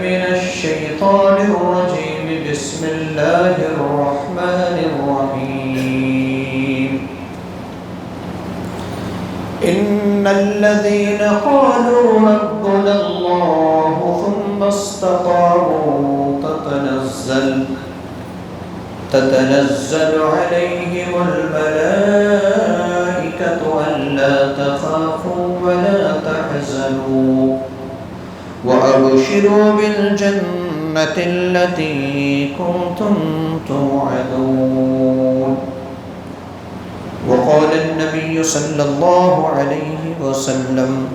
من الشيطان الرجيم بسم الله الرحمن الرحيم إن الذين قالوا ربنا الله ثم استقاموا تتنزل عليهم الملائكة ألا تخافوا ولا تحزنوا وأبشروا بالجنة التي كنتم توعدون. وقال النبي صلى الله عليه وسلم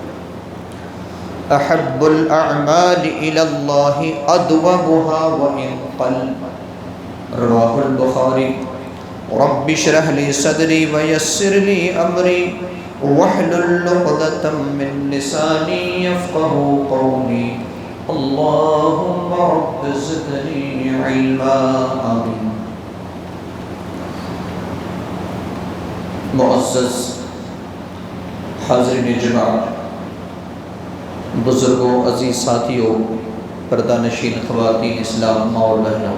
أحب الأعمال إلى الله أدومها وإن قل. رواه البخاري. رب اشرح لي صدري ويسر لي أمري واحلل عقدة من لساني يفقهوا قولي. اللهم رب زدني علما. آمين. معزز حاضرین جماعت، بزرگوں، عزیز ساتھیوں، پردہ نشین خواتین اسلام، ماں اور بہنوں،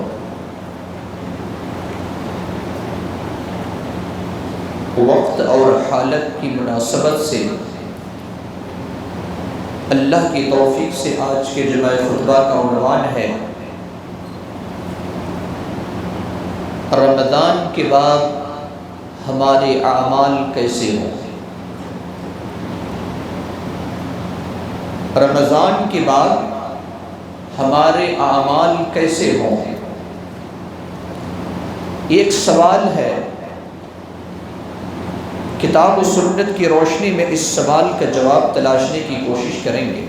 وقت اور حالت کی مناسبت سے اللہ کی توفیق سے آج کے جمعہ خطبہ کا عنوان ہے رمضان کے بعد ہمارے اعمال کیسے ہوں۔ رمضان کے بعد ہمارے اعمال کیسے ہوں، ایک سوال ہے۔ کتاب و سنت کی روشنی میں اس سوال کا جواب تلاشنے کی کوشش کریں گے۔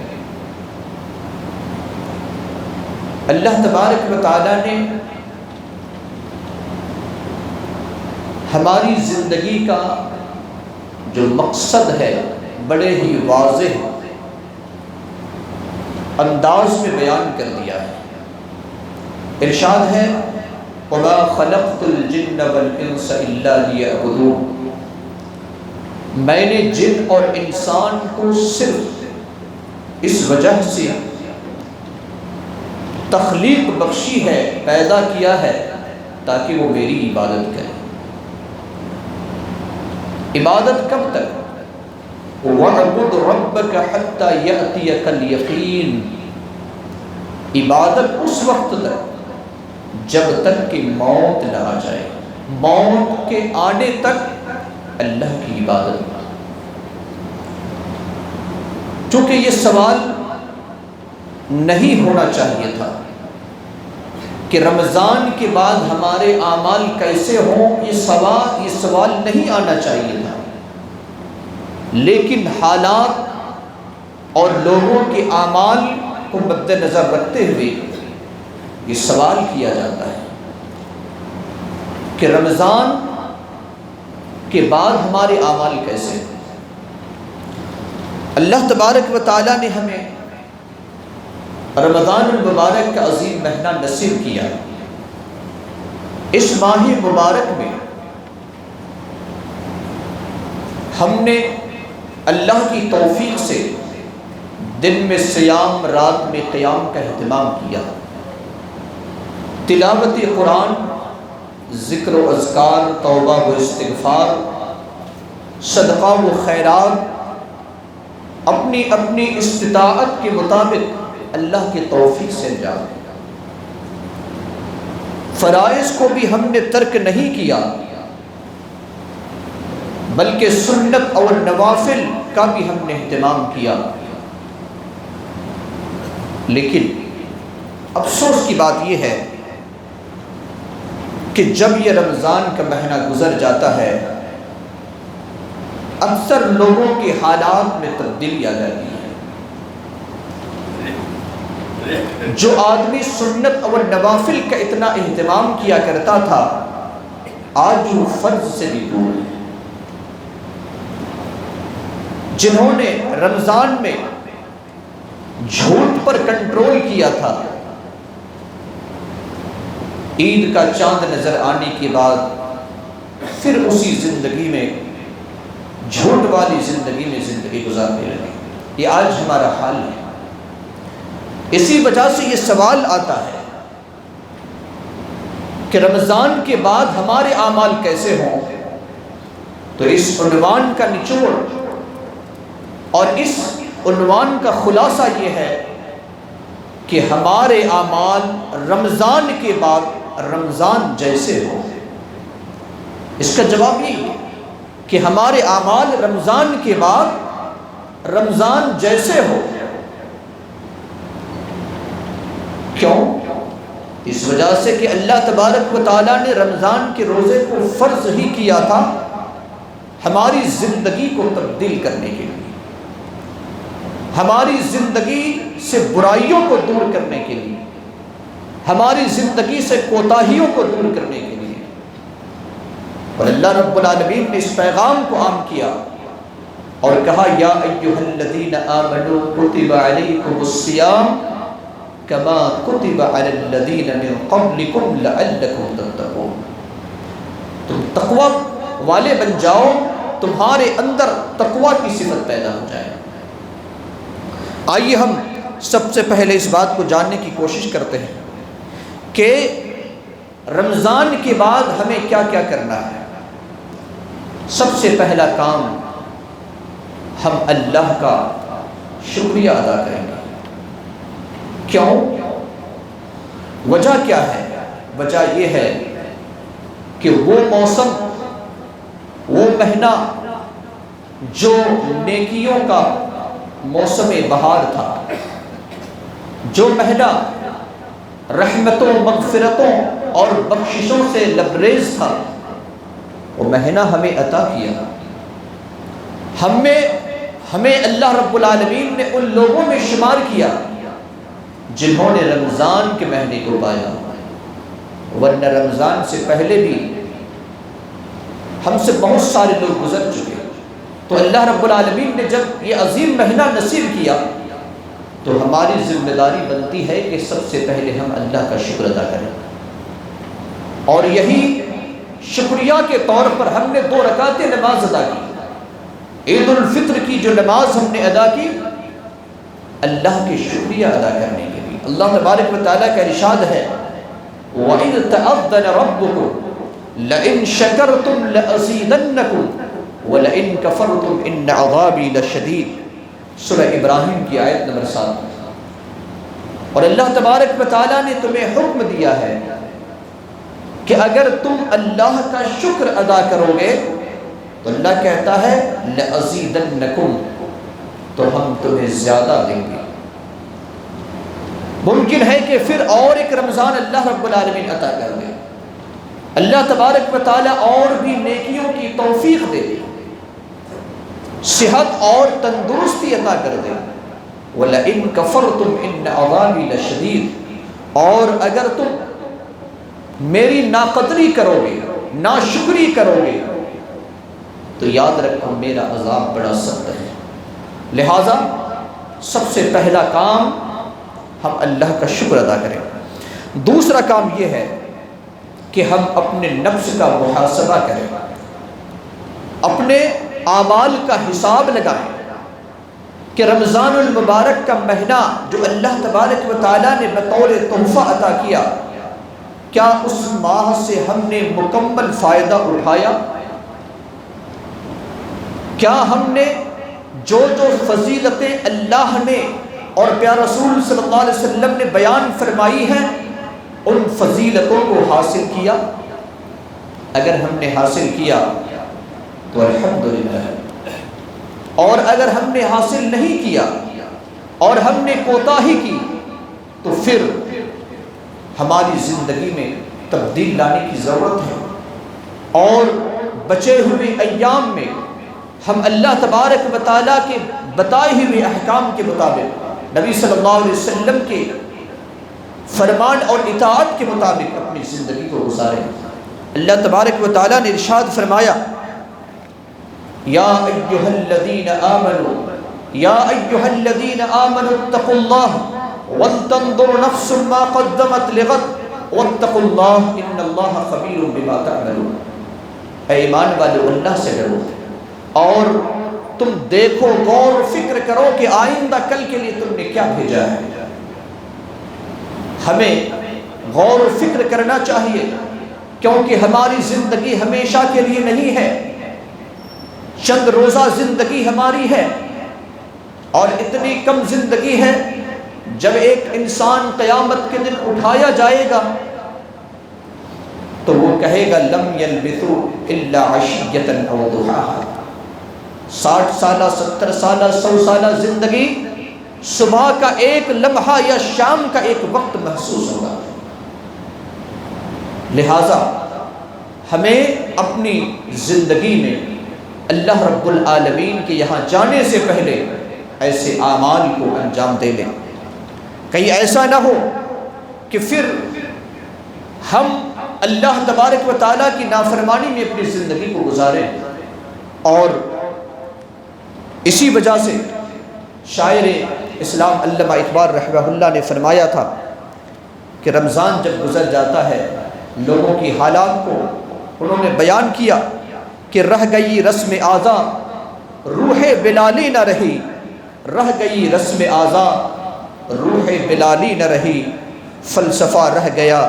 اللہ تبارک و تعالیٰ نے ہماری زندگی کا جو مقصد ہے بڑے ہی واضح انداز میں بیان کر دیا ہے۔ ارشاد ہے وَمَا خَلَقْتُ الْجِنَّ وَالْإِنسَ إِلَّا لِيَعْبُدُونِ، میں نے جن اور انسان کو صرف اس وجہ سے تخلیق بخشی ہے، پیدا کیا ہے تاکہ وہ میری عبادت کرے۔ عبادت کب تک؟ وَاعْبُدْ رَبَّكَ حَتَّى يَأْتِيَكَ الْيَقِينُ، عبادت اس وقت تک جب تک کہ موت نہ آ جائے، موت کے آنے تک اللہ کی عبادت۔ چونکہ یہ سوال نہیں ہونا چاہیے تھا کہ رمضان کے بعد ہمارے اعمال کیسے ہوں، یہ سوال نہیں آنا چاہیے تھا، لیکن حالات اور لوگوں کے اعمال کو مد نظر رکھتے ہوئے یہ سوال کیا جاتا ہے کہ رمضان کے بعد ہمارے اعمال کیسے ہیں۔ اللہ تبارک و تعالیٰ نے ہمیں رمضان المبارک کا عظیم مہینہ نصیب کیا۔ اس ماہ مبارک میں ہم نے اللہ کی توفیق سے دن میں صیام، رات میں قیام کا اہتمام کیا، تلاوت قرآن، ذکر و اذکار، توبہ و استغفار، صدقہ و خیرات، اپنی اپنی استطاعت کے مطابق اللہ کی توفیق سے انجام۔ فرائض کو بھی ہم نے ترک نہیں کیا، بلکہ سنت اور نوافل کا بھی ہم نے اہتمام کیا۔ لیکن افسوس کی بات یہ ہے کہ جب یہ رمضان کا مہینہ گزر جاتا ہے اکثر لوگوں کے حالات میں تبدیلی آ جاتی ہے۔ جو آدمی سنت اور نوافل کا اتنا اہتمام کیا کرتا تھا آج وہ فرض سے بھی دور ہے۔ جنہوں نے رمضان میں جھوٹ پر کنٹرول کیا تھا، عید کا چاند نظر آنے کے بعد پھر اسی زندگی میں، جھوٹ والی زندگی میں زندگی گزارنے لگے۔ یہ آج ہمارا حال ہے۔ اسی وجہ سے یہ سوال آتا ہے کہ رمضان کے بعد ہمارے اعمال کیسے ہوں؟ تو اس عنوان کا نچوڑ اور اس عنوان کا خلاصہ یہ ہے کہ ہمارے اعمال رمضان کے بعد رمضان جیسے ہو۔ اس کا جواب یہ ہے کہ ہمارے اعمال رمضان کے بعد رمضان جیسے ہو۔ کیوں؟ اس وجہ سے کہ اللہ تبارک و تعالیٰ نے رمضان کے روزے کو فرض ہی کیا تھا ہماری زندگی کو تبدیل کرنے کے لیے، ہماری زندگی سے برائیوں کو دور کرنے کے لیے، ہماری زندگی سے کوتاہیوں کو دور کرنے کے لیے۔ اور اللہ رب العالمین نے اس پیغام کو عام کیا اور کہا یا ایھا الذین آمنوا کتب علیکم الصیام کما کتب علی الذین من قبلکم لعلکم تتقون۔ تم تقوی والے بن جاؤ، تمہارے اندر تقوی کی صفت پیدا ہو جائے۔ آئیے ہم سب سے پہلے اس بات کو جاننے کی کوشش کرتے ہیں کہ رمضان کے بعد ہمیں کیا کیا کرنا ہے۔ سب سے پہلا کام، ہم اللہ کا شکریہ ادا کریں گے۔ کیوں؟ وجہ کیا ہے؟ وجہ یہ ہے کہ وہ موسم، وہ مہینہ جو نیکیوں کا موسم بہار تھا، جو مہینہ رحمتوں، مغفرتوں اور بخششوں سے لبریز تھا، وہ مہینہ ہمیں عطا کیا۔ ہمیں اللہ رب العالمین نے ان لوگوں میں شمار کیا جنہوں نے رمضان کے مہینے کو پایا، ورنہ رمضان سے پہلے بھی ہم سے بہت سارے لوگ گزر چکے۔ تو اللہ رب العالمین نے جب یہ عظیم مہینہ نصیب کیا تو ہماری ذمہ داری بنتی ہے کہ سب سے پہلے ہم اللہ کا شکر ادا کریں، اور یہی شکریہ کے طور پر ہم نے 2 رکعتیں نماز ادا کی۔ عید الفطر کی جو نماز ہم نے ادا کی، اللہ کے شکریہ ادا کرنے کے لیے۔ اللہ تبارک و تعالیٰ کا ارشاد ہے وَإِذْ تَأَذَّنَ رَبُّكُمْ لَئِن شَكَرْتُمْ لَأَزِيدَنَّكُمْ وَلَئِن كَفَرْتُمْ إِنَّ عَذَابِي لَشَدِيدٌ، سورہ ابراہیم کی آیت نمبر 7۔ اور اللہ تبارک و تعالیٰ نے تمہیں حکم دیا ہے کہ اگر تم اللہ کا شکر ادا کرو گے تو اللہ کہتا ہے لَأَزِيدَنَّكُمْ، تو ہم تمہیں زیادہ دیں گے۔ ممکن ہے کہ پھر اور ایک رمضان اللہ رب العالمین عطا کر دے، اللہ تبارک و تعالیٰ اور بھی نیکیوں کی توفیق دے دے، صحت اور تندرستی عطا کر دے۔ وَلَئِن كَفَرْتُمْ إِنَّ عَذَابِي لَشَدِيدٌ، اور اگر تم میری ناقدری کرو گے، ناشکری کرو گے، تو یاد رکھو میرا عذاب بڑا سخت ہے۔ لہٰذا سب سے پہلا کام ہم اللہ کا شکر ادا کریں۔ دوسرا کام یہ ہے کہ ہم اپنے نفس کا محاسبہ کریں، اپنے اعمال کا حساب لگائیں کہ رمضان المبارک کا مہینہ جو اللہ تبارک و تعالیٰ نے بطور تحفہ عطا کیا، کیا اس ماہ سے ہم نے مکمل فائدہ اٹھایا؟ کیا ہم نے جو فضیلتیں اللہ نے اور پیارا رسول صلی اللہ علیہ وسلم نے بیان فرمائی ہیں ان فضیلتوں کو حاصل کیا؟ اگر ہم نے حاصل کیا تو الحمدللہ، اور اگر ہم نے حاصل نہیں کیا اور ہم نے کوتاہی کی تو پھر ہماری زندگی میں تبدیل لانے کی ضرورت ہے، اور بچے ہوئے ایام میں ہم اللہ تبارک و تعالیٰ کے بتائے ہوئے احکام کے مطابق، نبی صلی اللہ علیہ وسلم کے فرمان اور اطاعت کے مطابق اپنی زندگی کو گزاریں۔ اللہ تبارک و تعالیٰ نے ارشاد فرمایا یا ایھا الذین آمنوا اتقوا اللہ ولتنظر نفس ما قدمت لغد واتقوا اللہ ان اللہ خبیر بما تعملون۔ اے ایمان والو، اللہ سے ڈرو اور تم دیکھو، غور و فکر کرو کہ آئندہ کل کے لیے تم نے کیا بھیجا ہے۔ ہمیں غور و فکر کرنا چاہیے، کیونکہ ہماری زندگی ہمیشہ کے لیے نہیں ہے، چند روزہ زندگی ہماری ہے، اور اتنی کم زندگی ہے جب ایک انسان قیامت کے دن اٹھایا جائے گا تو وہ کہے گا لم یلبثوا الا عشیۃ او ضحاها۔ 60 سالہ، 70 سالہ، 100 سالہ زندگی، صبح کا ایک لمحہ یا شام کا ایک وقت محسوس ہوگا۔ لہذا ہمیں اپنی زندگی میں اللہ رب العالمین کے یہاں جانے سے پہلے ایسے اعمال کو انجام دے لیں، کہیں ایسا نہ ہو کہ پھر ہم اللہ تبارک و تعالیٰ کی نافرمانی میں اپنی زندگی کو گزاریں۔ اور اسی وجہ سے شاعر اسلام علامہ اقبال رحمہ اللہ نے فرمایا تھا کہ رمضان جب گزر جاتا ہے، لوگوں کی حالات کو انہوں نے بیان کیا کہ رہ گئی رسم آزا روح بلالی نہ رہی، رہ گئی رسم آزا روح بلالی نہ رہی، فلسفہ رہ گیا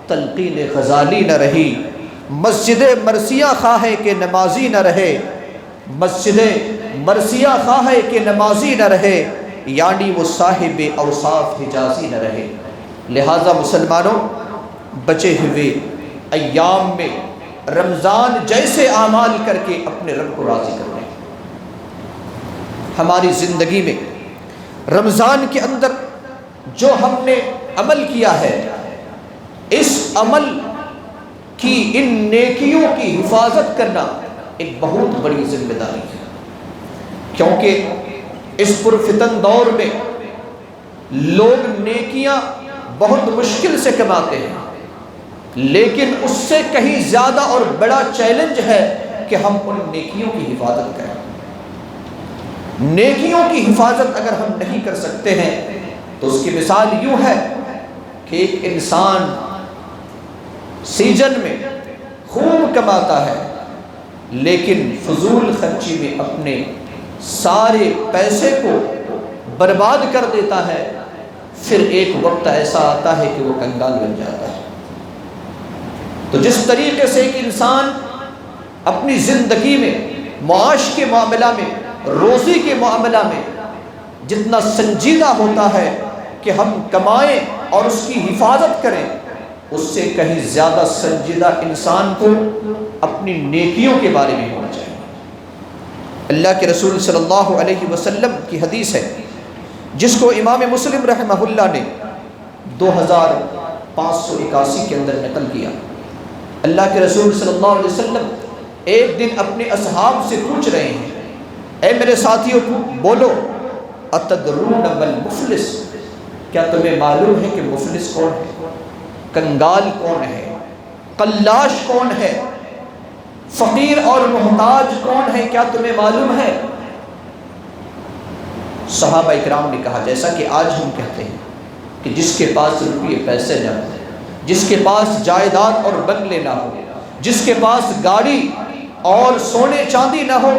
تلقین غزالی نہ رہی، مسجد مرثیہ خواہ کہ نمازی نہ رہے، مسجد مرثیہ خواہ کہ نمازی نہ رہے، یعنی وہ صاحب اوصاف حجازی نہ رہے۔ لہٰذا مسلمانوں، بچے ہوئے ایام میں رمضان جیسے اعمال کر کے اپنے رب کو راضی کریں۔ ہماری زندگی میں رمضان کے اندر جو ہم نے عمل کیا ہے، اس عمل کی ان نیکیوں کی حفاظت کرنا ایک بہت بڑی ذمہ داری ہے، کیونکہ اس پرفتن دور میں لوگ نیکیاں بہت مشکل سے کماتے ہیں، لیکن اس سے کہیں زیادہ اور بڑا چیلنج ہے کہ ہم ان نیکیوں کی حفاظت کریں۔ نیکیوں کی حفاظت اگر ہم نہیں کر سکتے ہیں تو اس کی مثال یوں ہے کہ ایک انسان سیزن میں خوب کماتا ہے لیکن فضول خرچی میں اپنے سارے پیسے کو برباد کر دیتا ہے، پھر ایک وقت ایسا آتا ہے کہ وہ کنگال بن جاتا ہے۔ تو جس طریقے سے ایک انسان اپنی زندگی میں، معاش کے معاملہ میں، روزی کے معاملہ میں جتنا سنجیدہ ہوتا ہے کہ ہم کمائیں اور اس کی حفاظت کریں، اس سے کہیں زیادہ سنجیدہ انسان کو اپنی نیکیوں کے بارے میں ہونا چاہیے۔ اللہ کے رسول صلی اللہ علیہ وسلم کی حدیث ہے جس کو امام مسلم رحمہ اللہ نے 2581 کے اندر نقل کیا۔ اللہ کے رسول صلی اللہ علیہ وسلم ایک دن اپنے اصحاب سے پوچھ رہے ہیں، اے میرے ساتھیوں بولو، اتدرون ما المفلس، کیا تمہیں معلوم ہے کہ مفلس کون ہے، کنگال کون ہے، قلاش کون ہے، فقیر اور محتاج کون ہے، کیا تمہیں معلوم ہے؟ صحابہ اکرام نے کہا جیسا کہ آج ہم کہتے ہیں کہ جس کے پاس روپیے پیسے نہ ہو، جس کے پاس جائیداد اور بنگلے نہ ہو، جس کے پاس گاڑی اور سونے چاندی نہ ہو،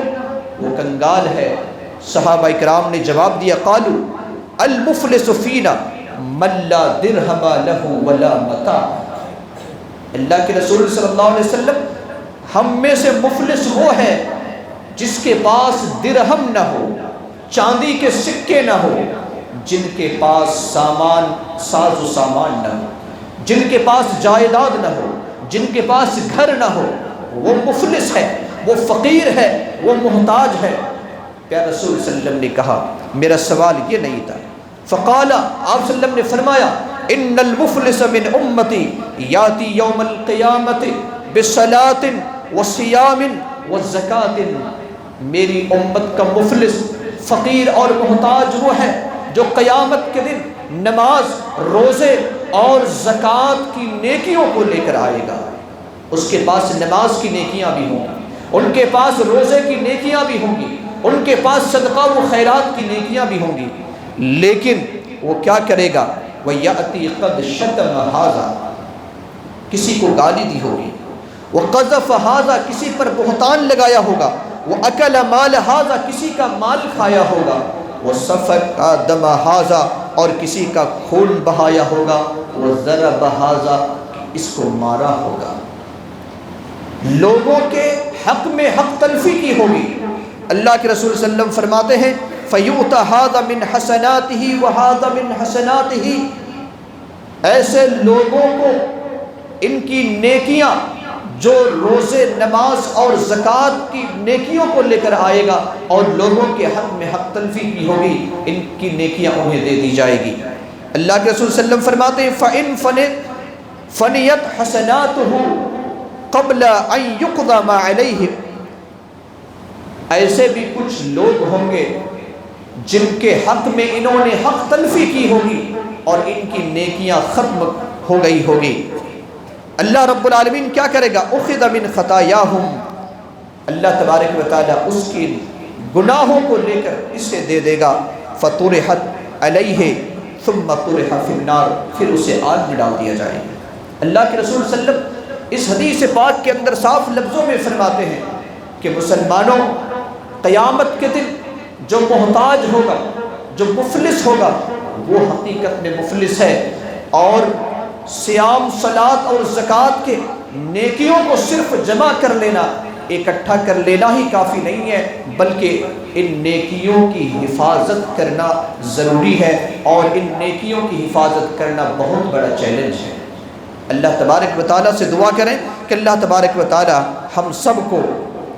وہ کنگال ہے۔ صحابہ اکرام نے جواب دیا، قالوا المفلس فینا من لا درہم لہ ولا متاع۔ اللہ کے رسول صلی اللہ علیہ وسلم، ہم میں سے مفلس وہ ہے جس کے پاس درہم نہ ہو، چاندی کے سکے نہ ہو، جن کے پاس سامان، ساز و سامان نہ ہو، جن کے پاس جائیداد نہ ہو، جن کے پاس گھر نہ ہو، وہ مفلس ہے، وہ فقیر ہے، وہ محتاج ہے۔ پیارے رسول صلی اللہ علیہ وسلم نے کہا میرا سوال یہ نہیں تھا۔ فقال، آپ صلی اللہ علیہ وسلم نے فرمایا، ان المفلس من امتی یاتی یوم القیامت بصلاۃ وصیام وزکاۃ، میری امت کا مفلس، فقیر اور محتاج وہ ہے جو قیامت کے دن نماز، روزے اور زکوٰۃ کی نیکیوں کو لے کر آئے گا۔ اس کے پاس نماز کی نیکیاں بھی ہوں گی، ان کے پاس روزے کی نیکیاں بھی ہوں گی، ان کے پاس صدقہ و خیرات کی نیکیاں بھی ہوں گی، لیکن وہ کیا کرے گا؟ وَيَأْتِي قَدْ شَتَمَ هَذَا، کسی کو گالی دی ہوگی، وَقَذَفَ هَذَا، کسی پر بہتان لگایا ہوگا، وَأَكَلَ مَالَ هَذَا، کسی کا مال کھایا ہوگا، وَسَفَكَ دَمَ هَذَا، اور کسی کا خون بہایا ہوگا، وَضَرَبَ هَذَا، اس کو مارا ہوگا۔ لوگوں کے حق میں حق تلفی کی ہوگی۔ اللہ کے رسول صلی اللہ علیہ وسلم فرماتے ہیں فَيُؤْتَى هَذَا مِنْ حَسَنَاتِهِ وَهَذَا مِنْ حَسَنَاتِهِ، ایسے لوگوں کو ان کی نیکیاں جو روزے، نماز اور زکوٰۃ کی نیکیوں کو لے کر آئے گا، اور لوگوں کے حق میں حق تلفی کی ہوگی، ان کی نیکیاں انہیں دے دی جائے گی۔ اللہ کے رسول صلی اللہ علیہ وسلم فرماتے ہیں فَإِنْ فَنِيَتْ حَسَنَاتُهُ قَبْلَ أَنْ يُقْضَى مَا عَلَيْهِ، ایسے بھی کچھ لوگ ہوں گے جن کے حق میں انہوں نے حق تلفی کی ہوگی اور ان کی نیکیاں ختم ہو گئی ہوگی۔ اللہ رب العالمین کیا کرے گا؟ اخذ من خطایاہم، اللہ تبارک و تعالیٰ اس کی گناہوں کو لے کر اسے دے دے گا، فطرحت علیہ ثم طرح فی النار، پھر اسے آگ میں ڈال دیا جائے گا۔ اللہ کے رسول صلی اللہ علیہ وسلم اس حدیث پاک کے اندر صاف لفظوں میں فرماتے ہیں کہ مسلمانوں، قیامت کے دن جو محتاج ہوگا، جو مفلس ہوگا، وہ حقیقت میں مفلس ہے، اور صیام، صلاۃ اور زکوٰۃ کے نیکیوں کو صرف جمع کر لینا، اکٹھا کر لینا ہی کافی نہیں ہے، بلکہ ان نیکیوں کی حفاظت کرنا ضروری ہے، اور ان نیکیوں کی حفاظت کرنا بہت بڑا چیلنج ہے۔ اللہ تبارک و تعالیٰ سے دعا کریں کہ اللہ تبارک و تعالیٰ ہم سب کو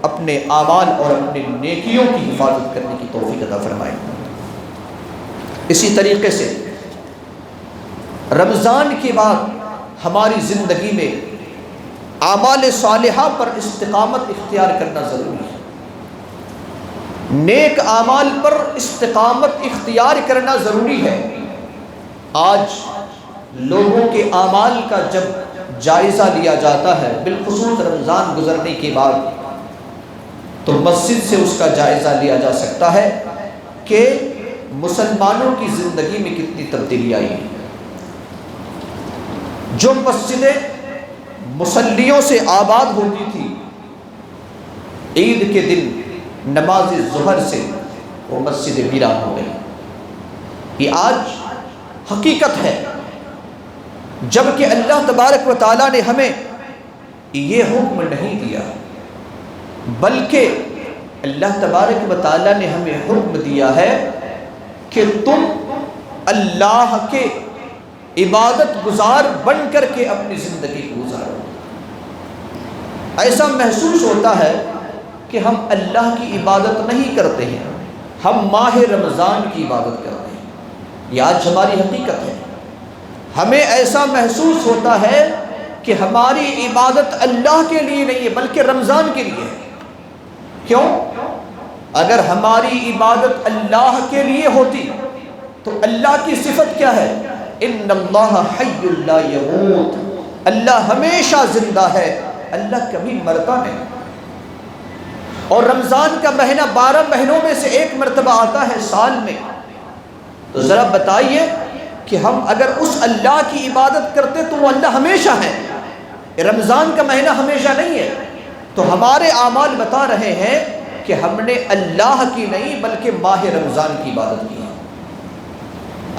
اپنے اعمال اور اپنے نیکیوں کی حفاظت کرنے کی توفیق عطا فرمائے۔ اسی طریقے سے رمضان کے بعد ہماری زندگی میں اعمال صالحہ پر استقامت اختیار کرنا ضروری ہے۔ نیک اعمال پر استقامت اختیار کرنا ضروری ہے۔ آج لوگوں کے اعمال کا جب جائزہ لیا جاتا ہے، بالخصوص رمضان گزرنے کے بعد، تو مسجد سے اس کا جائزہ لیا جا سکتا ہے کہ مسلمانوں کی زندگی میں کتنی تبدیلی آئی ہے۔ جو مسجدیں مصلیوں سے آباد ہوتی تھی، عید کے دن نماز ظہر سے وہ مسجدیں ویران ہو گئی۔ یہ آج حقیقت ہے، جبکہ اللہ تبارک و تعالیٰ نے ہمیں یہ حکم نہیں دیا، بلکہ اللہ تبارک و تعالیٰ نے ہمیں حکم دیا ہے کہ تم اللہ کے عبادت گزار بن کر کے اپنی زندگی کو گزارو۔ ایسا محسوس ہوتا ہے کہ ہم اللہ کی عبادت نہیں کرتے ہیں، ہم ماہ رمضان کی عبادت کرتے ہیں۔ یہ آج ہماری حقیقت ہے۔ ہمیں ایسا محسوس ہوتا ہے کہ ہماری عبادت اللہ کے لیے نہیں ہے بلکہ رمضان کے لیے ہے۔ کیوں؟ اگر ہماری عبادت اللہ کے لیے ہوتی تو اللہ کی صفت کیا ہے؟ ان اللہ حی لا یموت، اللہ ہمیشہ زندہ ہے، اللہ کبھی مرتا نہیں۔ اور رمضان کا مہینہ 12 مہینوں میں سے ایک مرتبہ آتا ہے سال میں، تو ذرا بتائیے کہ ہم اگر اس اللہ کی عبادت کرتے تو وہ اللہ ہمیشہ ہے، رمضان کا مہینہ ہمیشہ نہیں ہے۔ تو ہمارے اعمال بتا رہے ہیں کہ ہم نے اللہ کی نہیں بلکہ ماہ رمضان کی عبادت کی ہے۔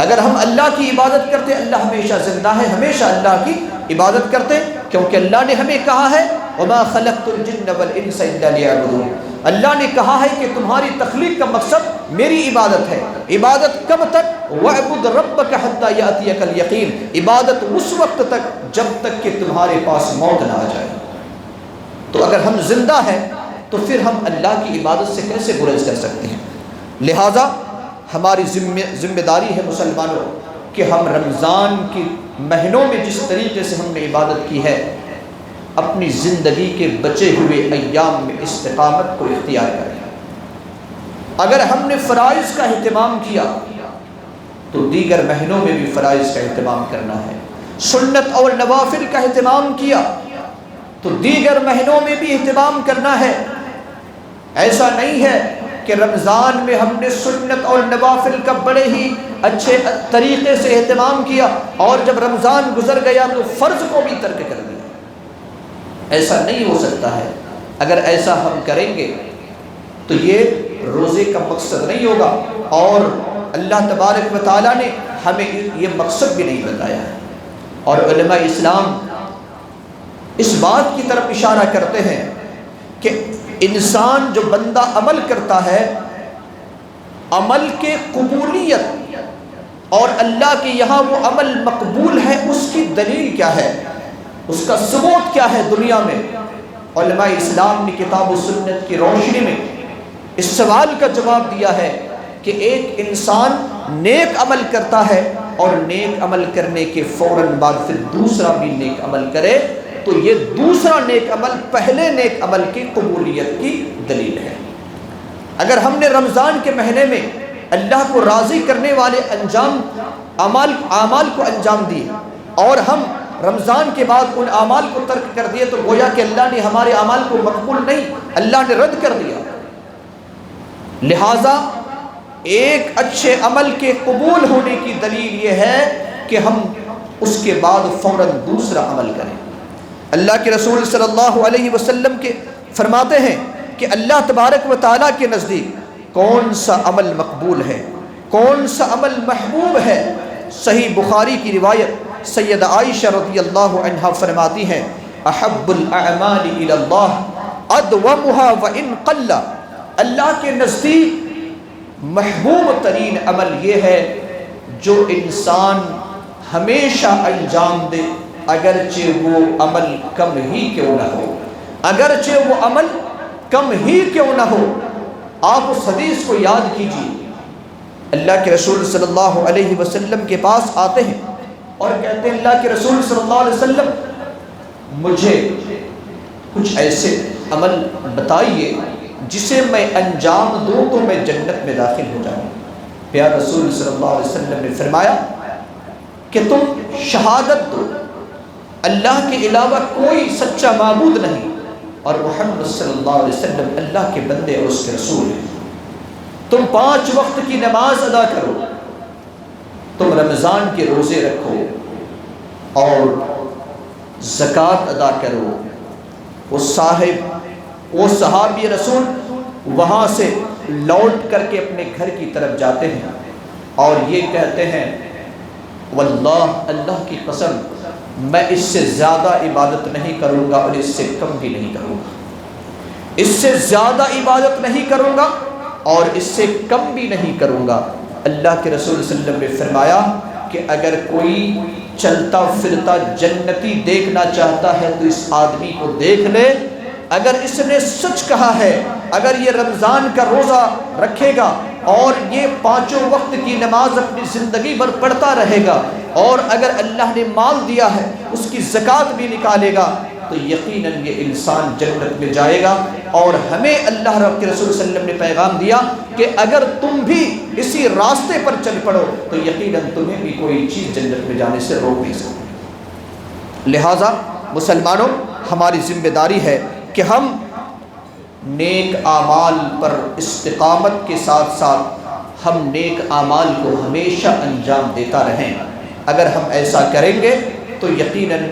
اگر ہم اللہ کی عبادت کرتے، اللہ ہمیشہ زندہ ہے، ہمیشہ اللہ کی عبادت کرتے، کیونکہ اللہ نے ہمیں کہا ہے وَمَا خَلَقْتُ الْجِنَّ وَالْإِنسَ إِلَّا لِيَعْبُدُونِ، اللہ نے کہا ہے کہ تمہاری تخلیق کا مقصد میری عبادت ہے۔ عبادت کب تک؟ وَاعْبُدْ رَبَّكَ حَتَّى يَأْتِيَكَ الْيَقِينُ، عبادت اس وقت تک جب تک کہ تمہارے پاس موت نہ آ جائے۔ تو اگر ہم زندہ ہیں تو پھر ہم اللہ کی عبادت سے کیسے گریز کر سکتے ہیں؟ لہٰذا ہماری ذمہ داری ہے مسلمانوں کہ ہم رمضان کی مہینوں میں جس طریقے سے ہم نے عبادت کی ہے، اپنی زندگی کے بچے ہوئے ایام میں استقامت کو اختیار کریں۔ اگر ہم نے فرائض کا اہتمام کیا تو دیگر مہینوں میں بھی فرائض کا اہتمام کرنا ہے۔ سنت اور نوافل کا اہتمام کیا تو دیگر مہینوں میں بھی اہتمام کرنا ہے۔ ایسا نہیں ہے کہ رمضان میں ہم نے سنت اور نوافل کا بڑے ہی اچھے طریقے سے اہتمام کیا اور جب رمضان گزر گیا تو فرض کو بھی ترک کر دیا۔ ایسا نہیں ہو سکتا ہے۔ اگر ایسا ہم کریں گے تو یہ روزے کا مقصد نہیں ہوگا، اور اللہ تبارک و تعالیٰ نے ہمیں یہ مقصد بھی نہیں بتایا ہے۔ اور علماء اسلام اس بات کی طرف اشارہ کرتے ہیں کہ انسان جو بندہ عمل کرتا ہے، عمل کے قبولیت اور اللہ کے یہاں وہ عمل مقبول ہے، اس کی دلیل کیا ہے، اس کا ثبوت کیا ہے دنیا میں؟ علماء اسلام نے کتاب و سنت کی روشنی میں اس سوال کا جواب دیا ہے کہ ایک انسان نیک عمل کرتا ہے اور نیک عمل کرنے کے فوراً بعد پھر دوسرا بھی نیک عمل کرے تو یہ دوسرا نیک عمل پہلے نیک عمل کی قبولیت کی دلیل ہے۔ اگر ہم نے رمضان کے مہینے میں اللہ کو راضی کرنے والے اعمال کو انجام دیے اور ہم رمضان کے بعد ان اعمال کو ترک کر دیے تو گویا کہ اللہ نے ہمارے اعمال کو مقبول نہیں، اللہ نے رد کر دیا۔ لہٰذا ایک اچھے عمل کے قبول ہونے کی دلیل یہ ہے کہ ہم اس کے بعد فوراً دوسرا عمل کریں۔ اللہ کے رسول صلی اللہ علیہ وسلم کے فرماتے ہیں کہ اللہ تبارک و تعالیٰ کے نزدیک کون سا عمل مقبول ہے، کون سا عمل محبوب ہے۔ صحیح بخاری کی روایت سیدہ عائشہ رضی اللہ عنہا فرماتی ہیں احب الاعمال الی اللہ ادومها وان قل، اللہ کے نزدیک محبوب ترین عمل یہ ہے جو انسان ہمیشہ انجام دے اگرچہ وہ عمل کم ہی کیوں نہ ہو، اگرچہ وہ عمل کم ہی کیوں نہ ہو۔ آپ اس حدیث کو یاد کیجیے، اللہ کے رسول صلی اللہ علیہ وسلم کے پاس آتے ہیں اور کہتے ہیں اللہ کے رسول صلی اللہ علیہ وسلم مجھے کچھ ایسے عمل بتائیے جسے میں انجام دوں تو میں جنت میں داخل ہو جاؤں۔ پیارے رسول صلی اللہ علیہ وسلم نے فرمایا کہ تم شہادت دو اللہ کے علاوہ کوئی سچا معبود نہیں اور محمد صلی اللہ علیہ وسلم اللہ کے بندے اور اس کے رسول ہیں، تم 5 وقت کی نماز ادا کرو، تم رمضان کے روزے رکھو اور زکوٰۃ ادا کرو۔ وہ صحابی رسول وہاں سے لوٹ کر کے اپنے گھر کی طرف جاتے ہیں اور یہ کہتے ہیں واللہ اللہ کی قسم میں اس سے زیادہ عبادت نہیں کروں گا اور اس سے کم بھی نہیں کروں گا، اس سے زیادہ عبادت نہیں کروں گا اور اس سے کم بھی نہیں کروں گا۔ اللہ کے رسول صلی اللہ علیہ وسلم نے فرمایا کہ اگر کوئی چلتا پھرتا جنتی دیکھنا چاہتا ہے تو اس آدمی کو دیکھ لے، اگر اس نے سچ کہا ہے، اگر یہ رمضان کا روزہ رکھے گا اور یہ 5 وقت کی نماز اپنی زندگی بھر پڑھتا رہے گا اور اگر اللہ نے مال دیا ہے اس کی زکوٰۃ بھی نکالے گا تو یقیناً یہ انسان جنت میں جائے گا۔ اور ہمیں اللہ رب کے رسول صلی اللہ علیہ وسلم نے پیغام دیا کہ اگر تم بھی اسی راستے پر چل پڑو تو یقیناً تمہیں بھی کوئی چیز جنت میں جانے سے روک نہیں سکتی۔ لہٰذا مسلمانوں ہماری ذمہ داری ہے کہ ہم نیک اعمال پر استقامت کے ساتھ ساتھ ہم نیک اعمال کو ہمیشہ انجام دیتا رہیں۔ اگر ہم ایسا کریں گے تو یقیناً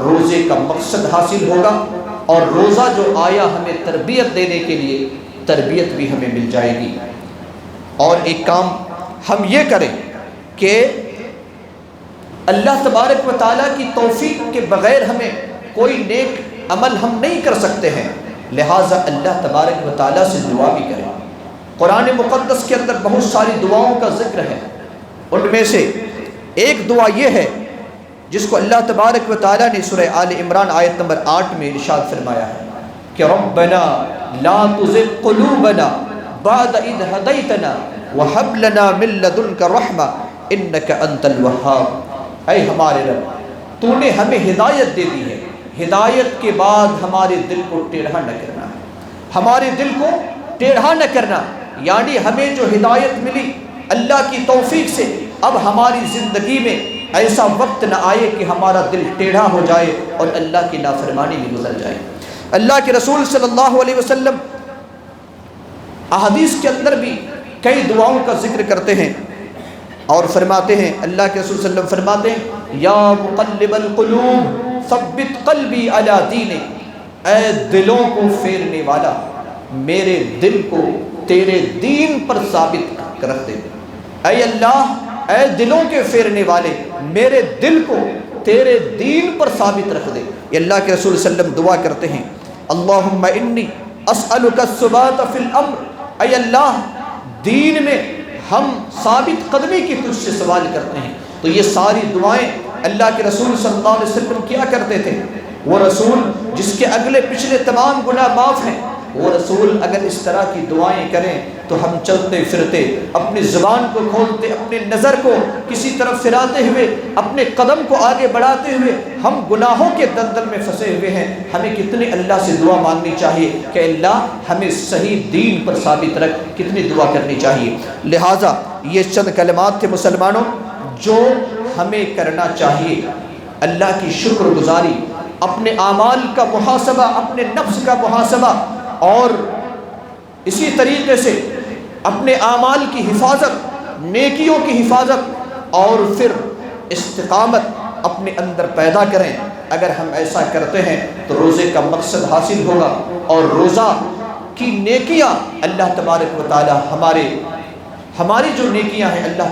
روزے کا مقصد حاصل ہوگا اور روزہ جو آیا ہمیں تربیت دینے کے لیے تربیت بھی ہمیں مل جائے گی۔ اور ایک کام ہم یہ کریں کہ اللہ تبارک و تعالیٰ کی توفیق کے بغیر ہمیں کوئی نیک عمل ہم نہیں کر سکتے ہیں، لہٰذا اللہ تبارک و تعالیٰ سے دعا بھی کریں۔ قرآن مقدس کے اندر بہت ساری دعاؤں کا ذکر ہے، ان میں سے ایک دعا یہ ہے جس کو اللہ تبارک و تعالیٰ نے سورہ آل عمران آیت نمبر 8 میں ارشاد فرمایا ہے کہ ربنا لا تزغ قلوبنا بعد اذ ہدیتنا وہب لنا من لدنک رحمہ انک انت الوہاب۔ اے ہمارے رب، تو نے ہمیں ہدایت دے دی ہے، ہدایت کے بعد ہمارے دل کو ٹیڑھا نہ کرنا، ہمارے دل کو ٹیڑھا نہ کرنا، یعنی ہمیں جو ہدایت ملی اللہ کی توفیق سے اب ہماری زندگی میں ایسا وقت نہ آئے کہ ہمارا دل ٹیڑھا ہو جائے اور اللہ کی نافرمانی میں گزر جائے۔ اللہ کے رسول صلی اللہ علیہ وسلم احادیث کے اندر بھی کئی دعاؤں کا ذکر کرتے ہیں اور فرماتے ہیں، اللہ کے رسول صلی اللہ علیہ وسلم فرماتے ہیں یا مقلب القلوب ثبت قلبی علی دینک، اے دلوں کو پھیرنے والا میرے دل کو تیرے دین پر ثابت رکھ دے۔ اے اللہ اے دلوں کے پھیرنے والے میرے دل کو تیرے دین پر ثابت رکھ دے۔ یہ اللہ کے رسول صلی اللہ علیہ وسلم دعا کرتے ہیں، اللہم انی اسألک الثبات فی الامر، اے اللہ دین میں ہم ثابت قدمی کی تجھ سے سوال کرتے ہیں۔ تو یہ ساری دعائیں اللہ کے رسول صلی اللہ علیہ وسلم کیا کرتے تھے۔ وہ رسول جس کے اگلے پچھلے تمام گناہ معاف ہیں، وہ رسول اگر اس طرح کی دعائیں کریں تو ہم چلتے پھرتے اپنی زبان کو کھولتے، اپنے نظر کو کسی طرف پھراتے ہوئے، اپنے قدم کو آگے بڑھاتے ہوئے ہم گناہوں کے دلدل میں پھنسے ہوئے ہیں۔ ہمیں کتنی اللہ سے دعا مانگنی چاہیے کہ اللہ ہمیں صحیح دین پر ثابت رکھ، کتنی دعا کرنی چاہیے۔ لہٰذا یہ چند کلمات تھے مسلمانوں جو ہمیں کرنا چاہیے، اللہ کی شکر گزاری، اپنے اعمال کا محاسبہ، اپنے نفس کا محاسبہ، اور اسی طریقے سے اپنے اعمال کی حفاظت، نیکیوں کی حفاظت، اور پھر استقامت اپنے اندر پیدا کریں۔ اگر ہم ایسا کرتے ہیں تو روزے کا مقصد حاصل ہوگا، اور روزہ کی نیکیاں اللہ تبارک و تعالی ہماری جو نیکیاں ہیں اللہ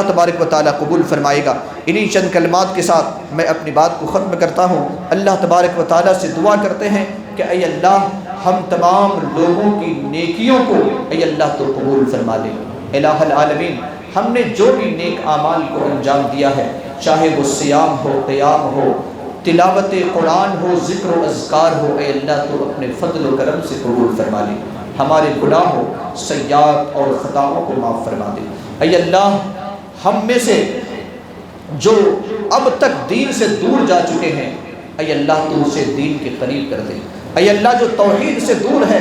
تبارک و تعالی قبول فرمائے گا۔ انہی چند کلمات کے ساتھ میں اپنی بات کو ختم کرتا ہوں۔ اللہ تبارک و تعالی سے دعا کرتے ہیں کہ اے اللہ ہم تمام لوگوں کی نیکیوں کو اے اللہ تو قبول فرما لے۔ الہ العالمین، ہم نے جو بھی نیک اعمال کو انجام دیا ہے، چاہے وہ صیام ہو، قیام ہو، تلاوت قرآن ہو، ذکر و اذکار ہو، اے اللہ تو اپنے فضل و کرم سے قبول فرما لے۔ ہمارے گناہوں، سیئات اور خطاؤں کو معاف فرما دے۔ اے اللہ ہم میں سے جو اب تک دین سے دور جا چکے ہیں، اے اللہ تو اسے دین کے قریب کر دے۔ اے اللہ جو توحید سے دور ہے،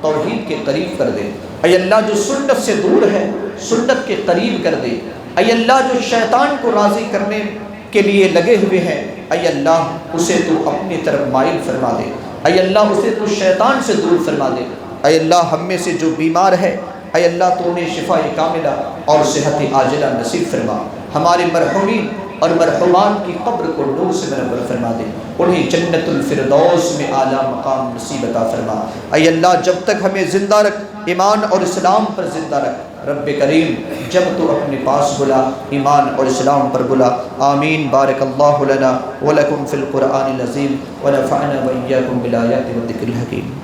توحید کے قریب کر دے۔ اے اللہ جو سنت سے دور ہے، سنت کے قریب کر دے۔ اے اللہ جو شیطان کو راضی کرنے کے لیے لگے ہوئے ہیں، اے اللہ اسے تو اپنی طرف مائل فرما دے۔ اے اللہ اسے تو شیطان سے دور فرما دے۔ اے اللہ ہم میں سے جو بیمار ہے، اے اللہ تو انہیں شفاء کاملہ اور صحت عاجلہ نصیب فرما۔ ہمارے مرحومین اور مرحومات کی قبر کو نور سے منور فرما دے، انہیں جنت الفردوس میں اعلیٰ مقام نصیب عطا فرما۔ اے اللہ جب تک ہمیں زندہ رکھ، ایمان اور اسلام پر زندہ رکھ۔ رب کریم جب تو اپنے پاس بلا، ایمان اور اسلام پر بلا۔ آمین۔ بارک اللہ لنا ولکم فی القرآن العظیم ونفعنا وإیاکم بالآیات والذکر الحکیم۔